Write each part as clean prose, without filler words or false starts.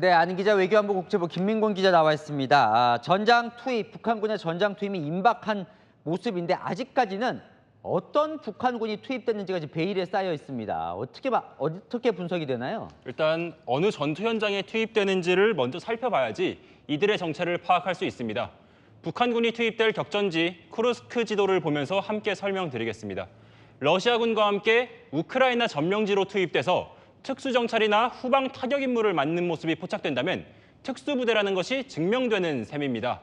네, 아는 기자 외교안보 국제부 김민곤 기자 나와 있습니다. 전장 투입, 북한군의 전장 투입이 임박한 모습인데 아직까지는 어떤 북한군이 투입됐는지가 지금 베일에 쌓여 있습니다. 어떻게 분석이 되나요? 일단 어느 전투 현장에 투입되는지를 먼저 살펴봐야지 이들의 정체를 파악할 수 있습니다. 북한군이 투입될 격전지 쿠르스크 지도를 보면서 함께 설명드리겠습니다. 러시아군과 함께 우크라이나 점령지로 투입돼서 특수정찰이나 후방 타격 임무를 맡는 모습이 포착된다면 특수부대라는 것이 증명되는 셈입니다.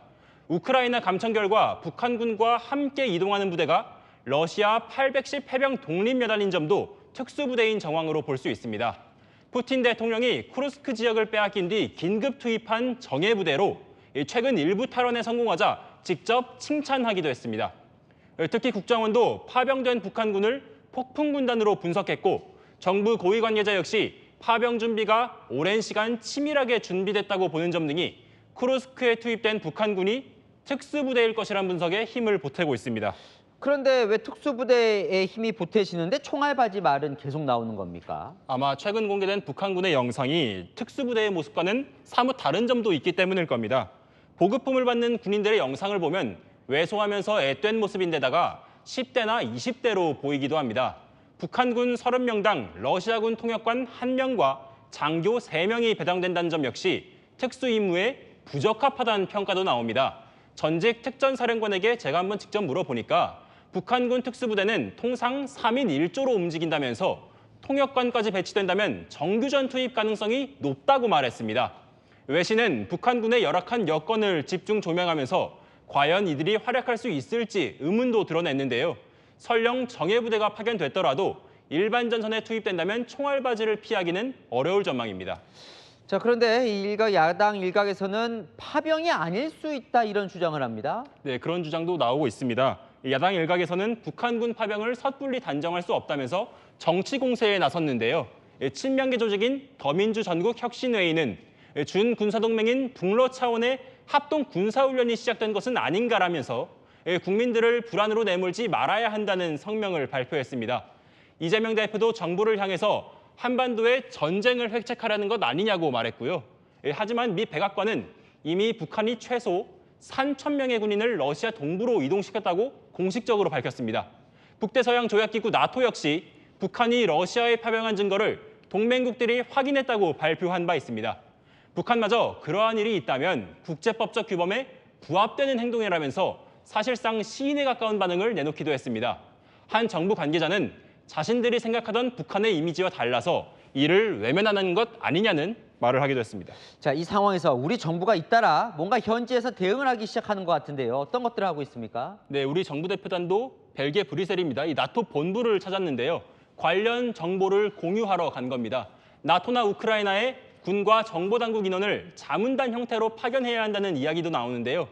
우크라이나 감청 결과 북한군과 함께 이동하는 부대가 러시아 810 해병 독립여단인 점도 특수부대인 정황으로 볼 수 있습니다. 푸틴 대통령이 쿠르스크 지역을 빼앗긴 뒤 긴급 투입한 정예부대로 최근 일부 탈환에 성공하자 직접 칭찬하기도 했습니다. 특히 국정원도 파병된 북한군을 폭풍군단으로 분석했고 정부 고위 관계자 역시 파병 준비가 오랜 시간 치밀하게 준비됐다고 보는 점 등이 쿠르스크에 투입된 북한군이 특수부대일 것이란 분석에 힘을 보태고 있습니다. 그런데 왜 특수부대의 힘이 보태시는데 총알바지 말은 계속 나오는 겁니까? 아마 최근 공개된 북한군의 영상이 특수부대의 모습과는 사뭇 다른 점도 있기 때문일 겁니다. 보급품을 받는 군인들의 영상을 보면 왜소하면서 앳된 모습인데다가 10대나 20대로 보이기도 합니다. 북한군 30명당 러시아군 통역관 1명과 장교 3명이 배당된다는 점 역시 특수 임무에 부적합하다는 평가도 나옵니다. 전직 특전사령관에게 제가 한번 직접 물어보니까 북한군 특수부대는 통상 3인 1조로 움직인다면서 통역관까지 배치된다면 정규전 투입 가능성이 높다고 말했습니다. 외신은 북한군의 열악한 여건을 집중 조명하면서 과연 이들이 활약할 수 있을지 의문도 드러냈는데요. 설령 정예부대가 파견됐더라도 일반 전선에 투입된다면 총알바지를 피하기는 어려울 전망입니다. 자, 그런데 야당 일각에서는 파병이 아닐 수 있다 이런 주장을 합니다. 네, 그런 주장도 나오고 있습니다. 야당 일각에서는 북한군 파병을 섣불리 단정할 수 없다면서 정치 공세에 나섰는데요. 친명계 조직인 더민주전국혁신회의는 준군사동맹인 북러 차원의 합동 군사훈련이 시작된 것은 아닌가라면서 국민들을 불안으로 내몰지 말아야 한다는 성명을 발표했습니다. 이재명 대표도 정부를 향해서 한반도에 전쟁을 획책하려는 것 아니냐고 말했고요. 하지만 미 백악관은 이미 북한이 최소 3,000명의 군인을 러시아 동부로 이동시켰다고 공식적으로 밝혔습니다. 북대서양 조약기구 나토 역시 북한이 러시아에 파병한 증거를 동맹국들이 확인했다고 발표한 바 있습니다. 북한마저 그러한 일이 있다면 국제법적 규범에 부합되는 행동이라면서 사실상 시인에 가까운 반응을 내놓기도 했습니다. 한 정부 관계자는 자신들이 생각하던 북한의 이미지와 달라서 이를 외면하는 것 아니냐는 말을 하기도 했습니다. 자, 이 상황에서 우리 정부가 잇따라 뭔가 현지에서 대응을 하기 시작하는 것 같은데요. 어떤 것들을 하고 있습니까? 네, 우리 정부 대표단도 벨기에 브뤼셀입니다. 이 나토 본부를 찾았는데요. 관련 정보를 공유하러 간 겁니다. 나토나 우크라이나에 군과 정보당국 인원을 자문단 형태로 파견해야 한다는 이야기도 나오는데요.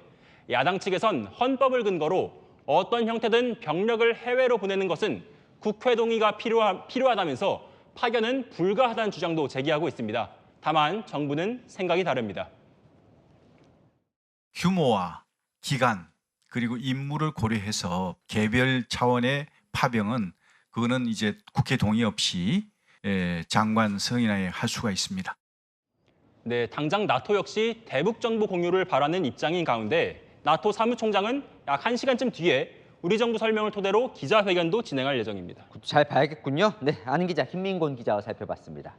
야당 측에선 헌법을 근거로 어떤 형태든 병력을 해외로 보내는 것은 국회 동의가 필요하다면서 파견은 불가하다는 주장도 제기하고 있습니다. 다만 정부는 생각이 다릅니다. 규모와 기간 그리고 임무를 고려해서 개별 차원의 파병은 그거는 이제 국회 동의 없이 장관 승인하에 할 수가 있습니다. 네, 당장 나토 역시 대북 정보 공유를 바라는 입장인 가운데 나토 사무총장은 약 1시간쯤 뒤에 우리 정부 설명을 토대로 기자회견도 진행할 예정입니다. 잘 봐야겠군요. 네, 아는 기자 김민곤 기자와 살펴봤습니다.